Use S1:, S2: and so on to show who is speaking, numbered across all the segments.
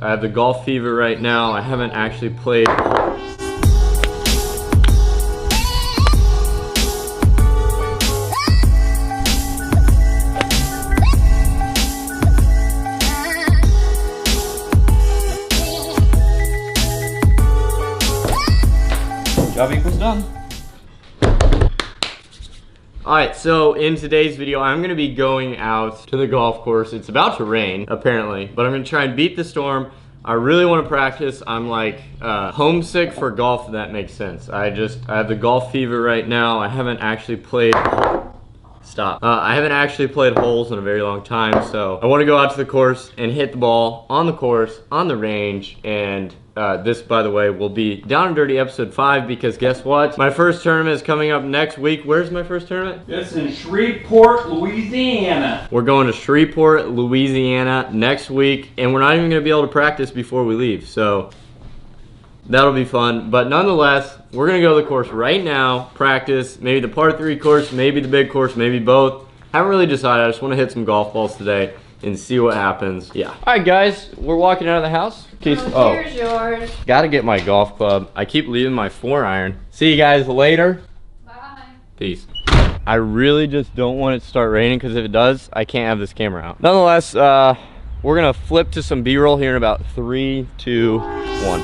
S1: I have the golf fever right now. I haven't actually played.
S2: Job equals done.
S1: Alright, so in today's video, I'm going to be going out to the golf course. It's about to rain, apparently, but I'm going to try and beat the storm. I really want to practice. I'm like homesick for golf, if that makes sense. I have the golf fever right now. I haven't actually played... Stop. I haven't actually played holes in a very long time, so I want to go out to the course and hit the ball on the course, on the range, and this, by the way, will be Down and Dirty episode 5 because guess what? My first tournament is coming up next week. Where's my first tournament?
S2: It's in Shreveport, Louisiana.
S1: We're going to Shreveport, Louisiana next week, and we're not even going to be able to practice before we leave, so that'll be fun. But nonetheless, we're going to go to the course right now, practice, maybe the par 3 course, maybe the big course, maybe both. Haven't really decided. I just want to hit some golf balls today and see what happens. Yeah. All right, guys, we're walking out of the house.
S3: Here's yours.
S1: Gotta get my golf club. I keep leaving my 4-iron. See you guys later.
S3: Bye.
S1: Peace. I really just don't want it to start raining because if it does, I can't have this camera out. Nonetheless, we're gonna flip to some B-roll here in about 3, 2, 1.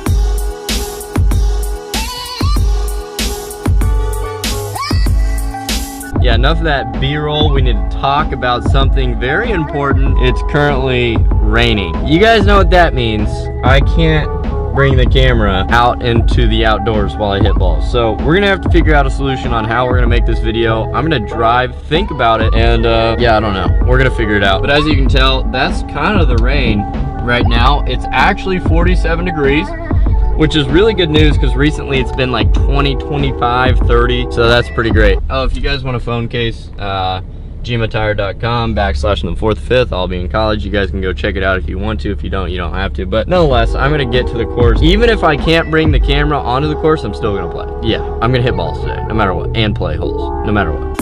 S1: Yeah, enough of that B-roll. We need to talk about something very important. It's currently raining. You guys know what that means. I can't bring the camera out into the outdoors while I hit balls. So we're gonna have to figure out a solution on how we're gonna make this video. I'm gonna drive, think about it, and yeah, I don't know. We're gonna figure it out. But as you can tell, that's kind of the rain right now. It's actually 47 degrees. Which is really good news because recently it's been like 20, 25, 30. So that's pretty great. Oh, if you guys want a phone case, gmatire.com/4th5th. I'll be in college. You guys can go check it out if you want to. If you don't, you don't have to. But nonetheless, I'm going to get to the course. Even if I can't bring the camera onto the course, I'm still going to play. Yeah, I'm going to hit balls today, no matter what. And play holes, no matter what.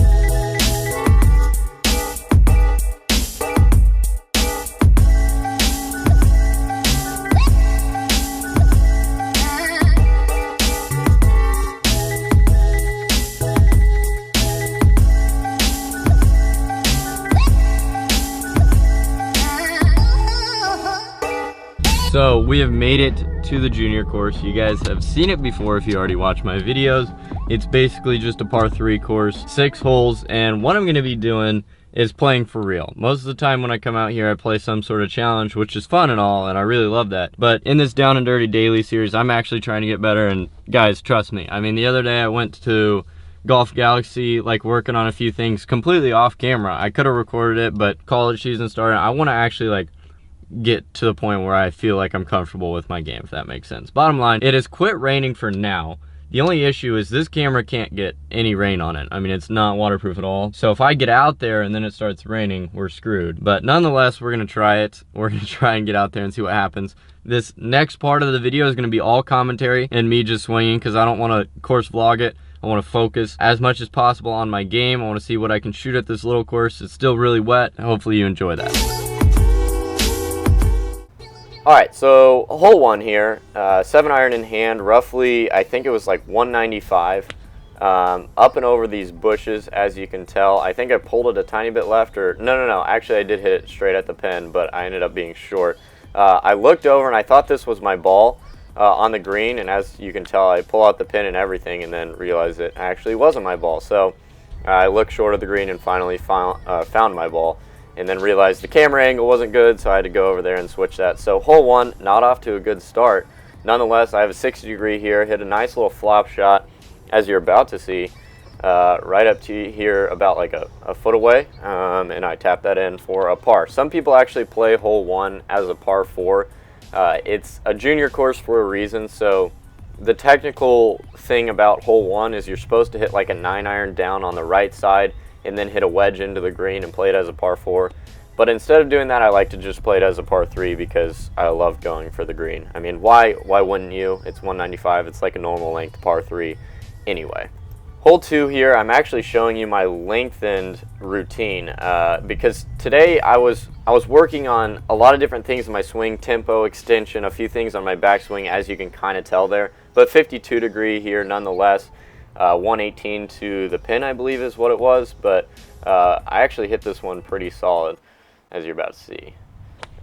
S1: So we have made it to the junior course. You guys have seen it before if you already watched my videos. It's basically just a par 3 course, 6 holes, and what I'm gonna be doing is playing for real. Most of the time when I come out here, I play some sort of challenge, which is fun and all, and I really love that. But in this Down and Dirty daily series, I'm actually trying to get better, and guys, trust me. I mean, the other day I went to Golf Galaxy, like working on a few things completely off camera. I could have recorded it, but college season started. I wanna actually like get to the point where I feel like I'm comfortable with my game, if that makes sense. Bottom line, it has quit raining for now. The only issue is this camera can't get any rain on it. I mean, it's not waterproof at all. So if I get out there and then it starts raining, we're screwed. But nonetheless, we're gonna try it. We're gonna try and get out there and see what happens. This next part of the video is gonna be all commentary and me just swinging because I don't wanna course vlog it. I want to focus as much as possible on my game. I want to see what I can shoot at this little course. It's still really wet. Hopefully you enjoy that. Alright, so hole 1 here, 7-iron in hand, roughly, I think it was like 195, up and over these bushes, as you can tell. I think I pulled it a tiny bit left, or no, actually I did hit it straight at the pin, but I ended up being short. I looked over and I thought this was my ball on the green, and as you can tell, I pull out the pin and everything and then realized it actually wasn't my ball. So I looked short of the green and finally found my ball. And then realized the camera angle wasn't good, so I had to go over there and switch that. So hole 1, not off to a good start. Nonetheless, I have a 60 degree here, hit a nice little flop shot, as you're about to see, right up to here about like a foot away, and I tapped that in for a par. Some people actually play hole 1 as a par 4. It's a junior course for a reason, so the technical thing about hole 1 is you're supposed to hit like a 9-iron down on the right side, and then hit a wedge into the green and play it as a par 4. But instead of doing that, I like to just play it as a par 3 because I love going for the green. I mean, why wouldn't you? It's 195. It's like a normal length par 3 anyway. Hole 2 here, I'm actually showing you my lengthened routine because today I was working on a lot of different things in my swing, tempo, extension, a few things on my backswing, as you can kind of tell there. But 52 degree here nonetheless, 118 to the pin I believe is what it was, but I actually hit this one pretty solid, as you're about to see.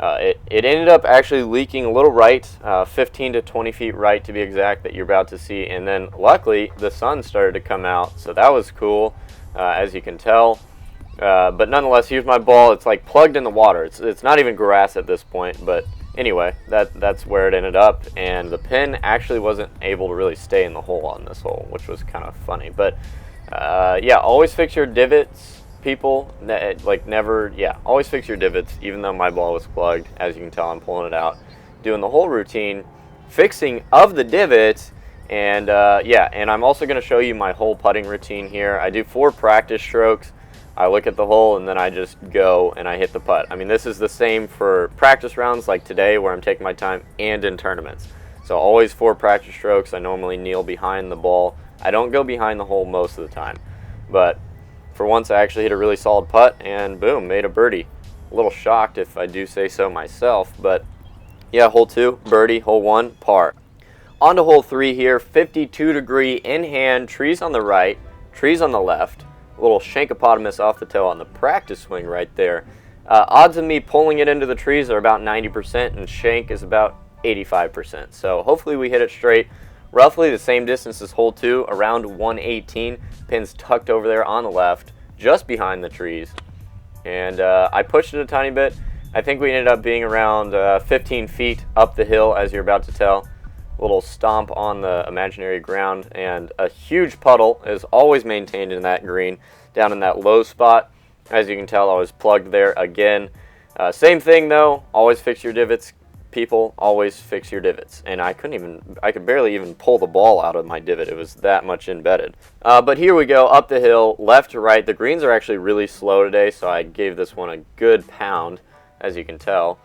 S1: It ended up actually leaking a little right, 15 to 20 feet right to be exact, that you're about to see, and then luckily the sun started to come out, so that was cool, as you can tell. But nonetheless, here's my ball. It's like plugged in the water. It's not even grass at this point, but anyway, that's where it ended up, and the pin actually wasn't able to really stay in the hole on this hole, which was kind of funny. But yeah, always fix your divots, people. Like never, yeah, always fix your divots. Even though my ball was plugged, as you can tell, I'm pulling it out, doing the whole routine, fixing of the divots, and yeah, and I'm also going to show you my hole putting routine here. I do 4 practice strokes. I look at the hole and then I just go and I hit the putt. I mean, this is the same for practice rounds like today where I'm taking my time, and in tournaments. So always 4 practice strokes. I normally kneel behind the ball. I don't go behind the hole most of the time, but for once I actually hit a really solid putt and boom, made a birdie. A little shocked if I do say so myself, but yeah, hole 2, birdie, hole 1, par. On to hole 3 here, 52 degree in hand, trees on the right, trees on the left, a little shankopotamus off the toe on the practice swing right there. Odds of me pulling it into the trees are about 90% and shank is about 85%. So hopefully we hit it straight. Roughly the same distance as hole 2, around 118. Pin's tucked over there on the left, just behind the trees. And I pushed it a tiny bit. I think we ended up being around 15 feet up the hill, as you're about to tell. A little stomp on the imaginary ground, and a huge puddle is always maintained in that green, down in that low spot. As you can tell, I was plugged there again. Same thing though, always fix your divots. People, always fix your divots. And I could barely even pull the ball out of my divot. It was that much embedded. But here we go, up the hill, left to right. The greens are actually really slow today, so I gave this one a good pound, as you can tell.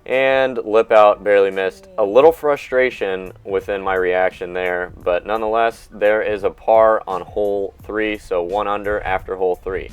S1: And lip out, barely missed. A little frustration within my reaction there, but nonetheless, there is a par on hole 3, so 1 under after hole 3.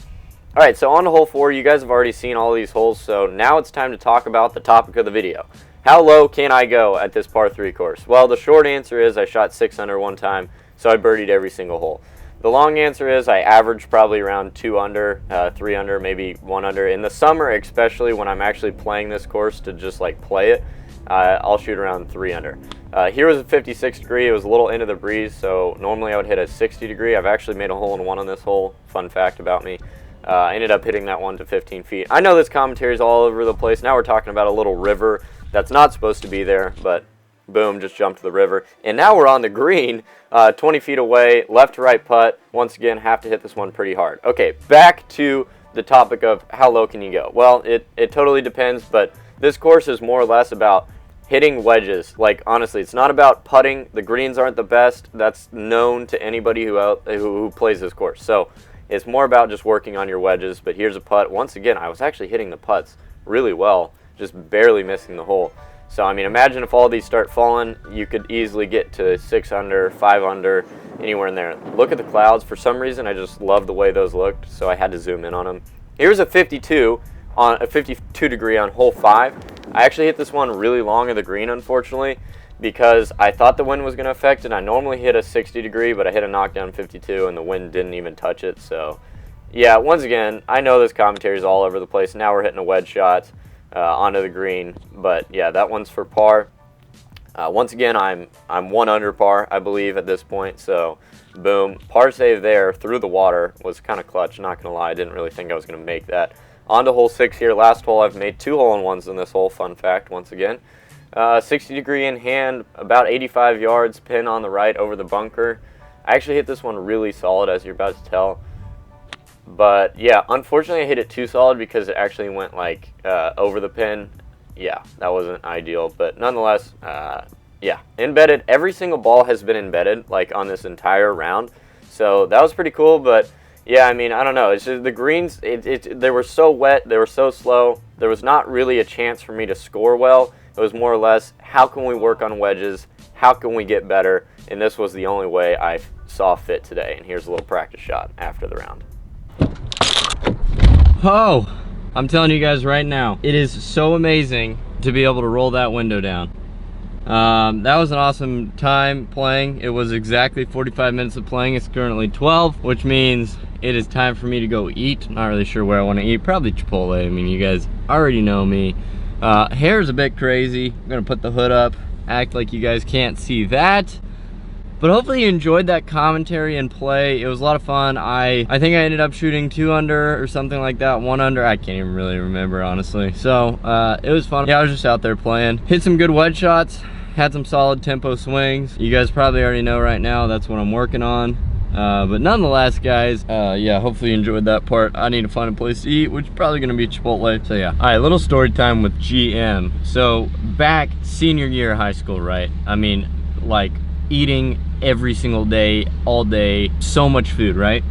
S1: Alright, so on to hole 4, you guys have already seen all these holes, so now it's time to talk about the topic of the video. How low can I go at this par 3 course? Well, the short answer is I shot 6 under one time, so I birdied every single hole. The long answer is I averaged probably around 2 under, 3 under, maybe 1 under. In the summer, especially when I'm actually playing this course to just like play it, I'll shoot around 3 under. Here was a 56 degree. It was a little into the breeze, so normally I would hit a 60 degree. I've actually made a hole in one on this hole. Fun fact about me. I ended up hitting that one to 15 feet. I know this commentary is all over the place. Now we're talking about a little river that's not supposed to be there, but boom, just jumped to the river. And now we're on the green, 20 feet away, left to right putt. Once again, have to hit this one pretty hard. Okay, back to the topic of how low can you go. Well, it totally depends, but this course is more or less about hitting wedges. Like, honestly, it's not about putting. The greens aren't the best. That's known to anybody who plays this course. So it's more about just working on your wedges. But here's a putt. Once again, I was actually hitting the putts really well, just barely missing the hole. So, I mean, imagine if all these start falling, you could easily get to 6 under, 5 under, anywhere in there. Look at the clouds. For some reason, I just love the way those looked, so I had to zoom in on them. Here's a 52 degree on hole 5. I actually hit this one really long of the green, unfortunately, because I thought the wind was going to affect it. I normally hit a 60 degree, but I hit a knockdown 52, and the wind didn't even touch it. So, yeah, once again, I know this commentary is all over the place. Now we're hitting a wedge shot onto the green, but yeah, that one's for par. Once again, I'm 1 under par, I believe, at this point. So, boom, par save there through the water was kind of clutch. Not gonna lie, I didn't really think I was gonna make that. On to hole 6 here. Last hole, I've made 2 hole-in-ones in this hole. Fun fact, once again. 60 degree in hand, about 85 yards, pin on the right over the bunker. I actually hit this one really solid, as you're about to tell. But yeah, unfortunately I hit it too solid because it actually went like over the pin. Yeah, that wasn't ideal, but nonetheless, yeah, embedded. Every single ball has been embedded like on this entire round, so that was pretty cool. But yeah, I mean, I don't know. It's just the greens. They were so wet. They were so slow. There was not really a chance for me to score well. It was more or less, how can we work on wedges? How can we get better? And this was the only way I saw fit today. And here's a little practice shot after the round.
S4: Oh, I'm telling you guys right now, it is so amazing to be able to roll that window down. That was an awesome time playing. It was exactly 45 minutes of playing. It's currently 12, which means it is time for me to go eat. Not really sure where I want to eat. Probably Chipotle. I mean, you guys already know me. Hair's a bit crazy. I'm gonna put the hood up, act like you guys can't see that. But hopefully you enjoyed that commentary and play. It was a lot of fun. I think I ended up shooting 2 under or something like that, 1 under. I can't even really remember, honestly. So it was fun. Yeah, I was just out there playing. Hit some good wedge shots, had some solid tempo swings. You guys probably already know right now that's what I'm working on. But nonetheless, guys, yeah, hopefully you enjoyed that part. I need to find a place to eat, which is probably gonna be Chipotle. So yeah. All right, little story time with GM. So back senior year of high school, right? I mean, like eating every single day, all day, so much food, right?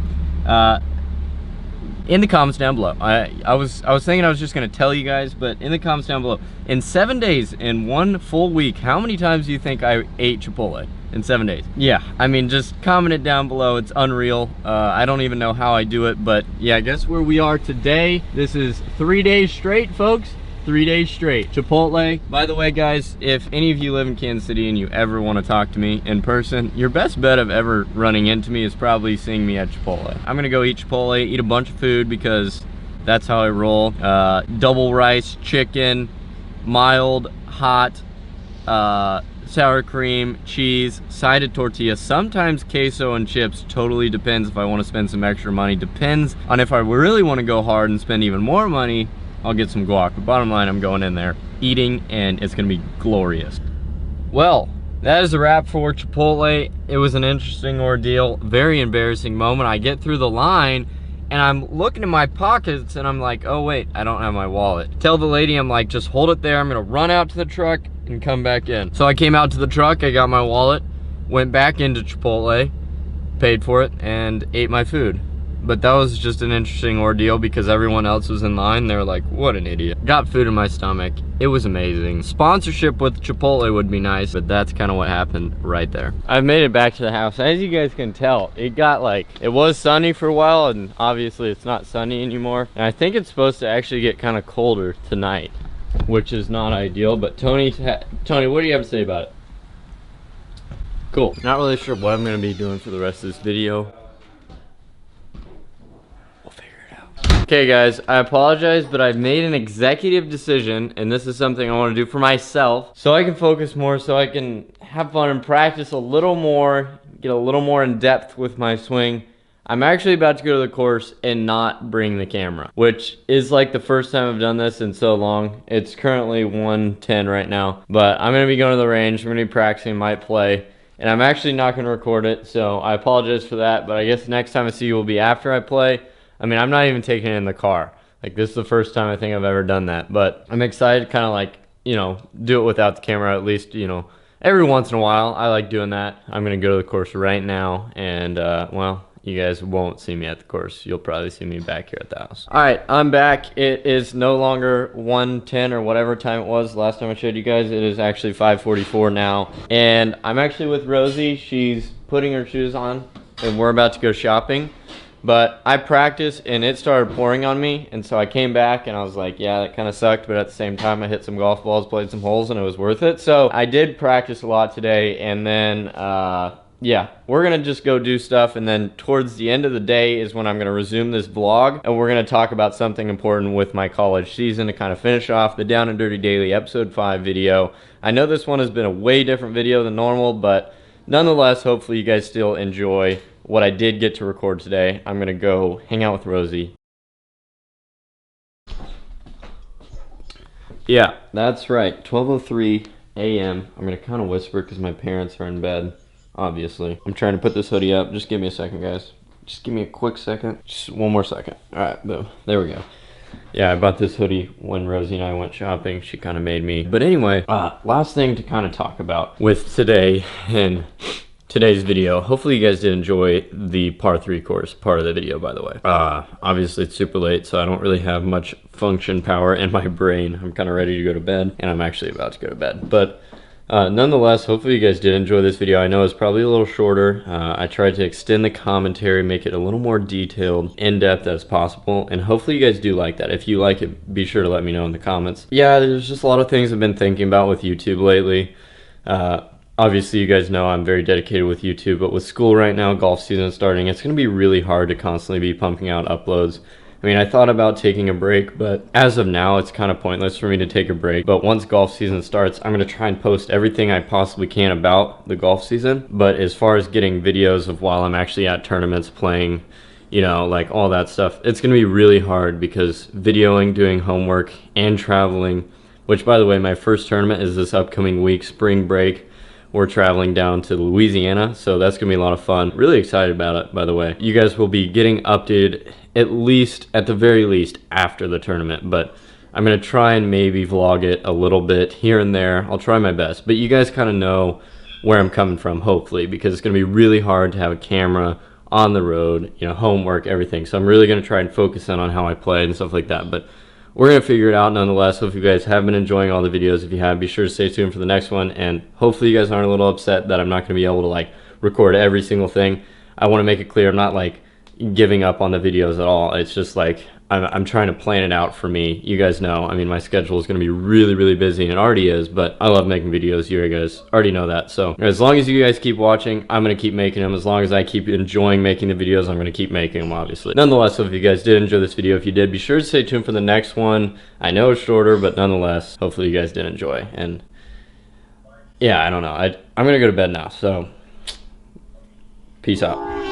S4: In the comments down below, I was thinking I was just gonna tell you guys, but in the comments down below, in 7 days, in 1 full week, how many times do you think I ate Chipotle in 7 days? Yeah, I mean, just comment it down below. It's unreal. I don't even know how I do it, but yeah, guess where we are today. This is 3 days straight, folks. 3 days straight. Chipotle. By the way, guys, if any of you live in Kansas City and you ever want to talk to me in person, your best bet of ever running into me is probably seeing me at Chipotle. I'm gonna go eat Chipotle, eat a bunch of food because that's how I roll. Double rice, chicken, mild, hot, sour cream, cheese, side of tortilla, sometimes queso and chips. Totally depends if I want to spend some extra money. Depends on if I really want to go hard and spend even more money, I'll get some guac. But bottom line, I'm going in there, eating, and it's gonna be glorious. Well, that is a wrap for Chipotle. It was an interesting ordeal, very embarrassing moment. I get through the line, and I'm looking in my pockets, and I'm like, oh wait, I don't have my wallet. Tell the lady, I'm like, just hold it there. I'm gonna run out to the truck and come back in. So I came out to the truck, I got my wallet, went back into Chipotle, paid for it, and ate my food. But that was just an interesting ordeal because everyone else was in line. They were like, what an idiot. Got food in my stomach. It was amazing. Sponsorship with Chipotle would be nice, but that's kind of what happened right there. I've made it back to the house. As you guys can tell, it got like, it was sunny for a while, and obviously it's not sunny anymore. And I think it's supposed to actually get kind of colder tonight, which is not ideal. But Tony, what do you have to say about it? Cool. Not really sure what I'm gonna be doing for the rest of this video. Okay guys, I apologize, but I've made an executive decision, and this is something I want to do for myself, so I can focus more, so I can have fun and practice a little more, get a little more in depth with my swing. I'm actually about to go to the course and not bring the camera, which is like the first time I've done this in so long. It's currently 1:10 right now, but I'm going to be going to the range, I'm going to be practicing, might play, and I'm actually not going to record it, so I apologize for that, but I guess next time I see you will be after I play. I mean, I'm not even taking it in the car. Like, this is the first time I think I've ever done that. But I'm excited to kind of like, you know, do it without the camera at least, you know, every once in a while. I like doing that. I'm going to go to the course right now. And, well, you guys won't see me at the course. You'll probably see me back here at the house. All right, I'm back. It is no longer 1:10 or whatever time it was last time I showed you guys. It is actually 5:44 now. And I'm actually with Rosie. She's putting her shoes on, and we're about to go shopping. But I practiced and it started pouring on me, and so I came back and I was like, yeah, that kind of sucked, but at the same time I hit some golf balls, played some holes, and it was worth it. So I did practice a lot today, and then yeah, we're gonna just go do stuff, and then towards the end of the day is when I'm gonna resume this vlog, and we're gonna talk about something important with my college season to kind of finish off the Down and Dirty Daily episode 5 video. I know this one has been a way different video than normal, but nonetheless, hopefully you guys still enjoy what I did get to record today. I'm gonna go hang out with Rosie. Yeah, that's right, 12:03 a.m. I'm gonna kind of whisper because my parents are in bed, obviously. I'm trying to put this hoodie up. Just give me a second, guys. Just give me a quick second. Just one more second. All right, boom. There we go. Yeah, I bought this hoodie when Rosie and I went shopping. She kind of made me. But anyway, last thing to kind of talk about with today and today's video. Hopefully you guys did enjoy the par 3 course part of the video, by the way. Obviously it's super late, so I don't really have much function power in my brain. I'm kind of ready to go to bed, and I'm actually about to go to bed. But Nonetheless, hopefully you guys did enjoy this video. I know it's probably a little shorter. I tried to extend the commentary, make it a little more detailed, in-depth as possible, and hopefully you guys do like that. If you like it, be sure to let me know in the comments. Yeah, there's just a lot of things I've been thinking about with YouTube lately. Obviously, you guys know I'm very dedicated with YouTube, but with school right now, golf season starting, it's going to be really hard to constantly be pumping out uploads. I mean, I thought about taking a break, but as of now, it's kind of pointless for me to take a break. But once golf season starts, I'm going to try and post everything I possibly can about the golf season. But as far as getting videos of while I'm actually at tournaments playing, you know, like all that stuff, it's going to be really hard because videoing, doing homework, and traveling, which, by the way, my first tournament is this upcoming week, spring break. We're traveling down to Louisiana, so that's gonna be a lot of fun. Really excited about it, by the way. You guys will be getting updated at the very least, after the tournament, but I'm gonna try and maybe vlog it a little bit here and there. I'll try my best, but you guys kind of know where I'm coming from, hopefully, because it's gonna be really hard to have a camera on the road, you know, homework, everything. So I'm really gonna try and focus in on how I play and stuff like that, but we're going to figure it out nonetheless. Hope you guys have been enjoying all the videos. If you have, be sure to stay tuned for the next one. And hopefully you guys aren't a little upset that I'm not going to be able to like record every single thing. I want to make it clear I'm not like giving up on the videos at all. It's just like I'm trying to plan it out for me. You guys know, I mean, my schedule is going to be really, really busy, and it already is, but I love making videos. You guys already know that. So as long as you guys keep watching, I'm going to keep making them. As long as I keep enjoying making the videos, I'm going to keep making them, obviously. Nonetheless, so if you guys did enjoy this video, if you did, be sure to stay tuned for the next one. I know it's shorter, but nonetheless, hopefully you guys did enjoy. And yeah, I don't know. I'm going to go to bed now, so peace out.